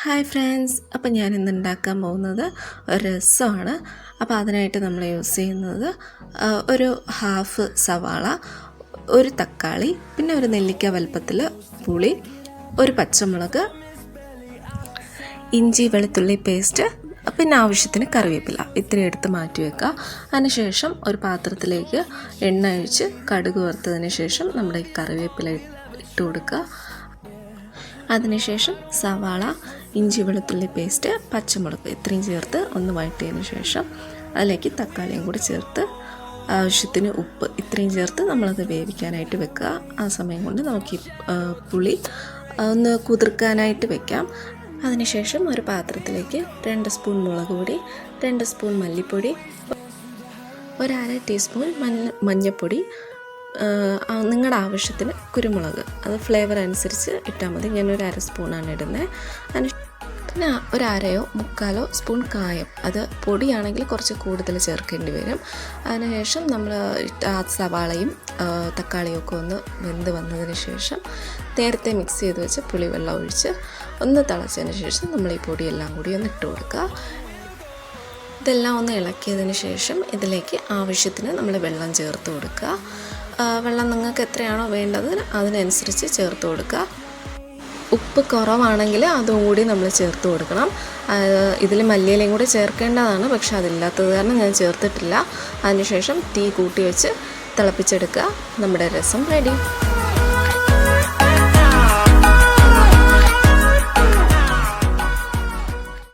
Hi friends, അപ്പോൾ ഞാൻ ഇന്ന് ഉണ്ടാക്കാൻ പോകുന്നത് ഒരു രസമാണ്. അപ്പോൾ അതിനായിട്ട് നമ്മൾ യൂസ് ചെയ്യുന്നത് ഒരു ഹാഫ് സവാള, ഒരു തക്കാളി, പിന്നെ ഒരു നെല്ലിക്ക വലുപ്പത്തിൽ പുളി, ഒരു പച്ചമുളക്, ഇഞ്ചി വെളുത്തുള്ളി പേസ്റ്റ്, പിന്നെ ആവശ്യത്തിന് കറിവേപ്പില. ഇത്രയും എടുത്ത് മാറ്റി വെക്കുക. അതിനുശേഷം ഒരു പാത്രത്തിലേക്ക് എണ്ണ ഒഴിച്ച് കടുക് വറുത്തതിന് ശേഷം നമ്മുടെ ഈ കറിവേപ്പില ഇട്ട് കൊടുക്കുക. അതിനുശേഷം സവാള, ഇഞ്ചി വെളുത്തുള്ളി പേസ്റ്റ്, പച്ചമുളക് ഇത്രയും ചേർത്ത് ഒന്ന് വഴറ്റിയതിന് ശേഷം അതിലേക്ക് തക്കാളിയും കൂടി ചേർത്ത് ആവശ്യത്തിന് ഉപ്പ് ഇത്രയും ചേർത്ത് നമ്മളത് വേവിക്കാനായിട്ട് വെക്കുക. ആ സമയം കൊണ്ട് നമുക്ക് പുളി ഒന്ന് കുതിർക്കാനായിട്ട് വെക്കാം. അതിനുശേഷം ഒരു പാത്രത്തിലേക്ക് 2 സ്പൂൺ മുളക് പൊടി, 2 സ്പൂൺ മല്ലിപ്പൊടി, 1/2 ടീസ്പൂൺ മഞ്ഞൾപ്പൊടി, നിങ്ങളുടെ ആവശ്യത്തിന് കുരുമുളക്, അത് ഫ്ലേവർ അനുസരിച്ച് ഇട്ടാൽ മതി. ഞാനൊരു 1/2 സ്പൂണാണ് ഇടുന്നത്. പിന്നെ ഒരു 1/2-1/4 സ്പൂൺ കായം, അത് പൊടിയാണെങ്കിൽ കുറച്ച് കൂടുതൽ ചേർക്കേണ്ടി വരും. അതിനുശേഷം നമ്മൾ സവാളയും തക്കാളിയും ഒക്കെ ഒന്ന് വെന്ത് വന്നതിന് ശേഷം നേരത്തെ മിക്സ് ചെയ്ത് വെച്ച് പുളിവെള്ളം ഒഴിച്ച് ഒന്ന് തിളച്ചതിന് ശേഷം നമ്മൾ ഈ പൊടിയെല്ലാം കൂടി ഒന്ന് ഇട്ട് കൊടുക്കുക. ഇതെല്ലാം ഒന്ന് ഇളക്കിയതിന് ശേഷം ഇതിലേക്ക് ആവശ്യത്തിന് നമ്മൾ വെള്ളം ചേർത്ത് കൊടുക്കുക. വെള്ളം നിങ്ങൾക്ക് എത്രയാണോ വേണ്ടത് അതിനനുസരിച്ച് ചേർത്ത് കൊടുക്കുക. ഉപ്പ് കുറവാണെങ്കിൽ അതും കൂടി നമ്മൾ ചേർത്ത് കൊടുക്കണം. ഇതിൽ മല്ലിയിലയും കൂടി ചേർക്കേണ്ടതാണ്, പക്ഷെ അതില്ലാത്തത് കാരണം ഞാൻ ചേർത്തിട്ടില്ല. അതിനുശേഷം തീ കൂട്ടി വെച്ച് തിളപ്പിച്ചെടുക്കുക. നമ്മുടെ രസം റെഡി.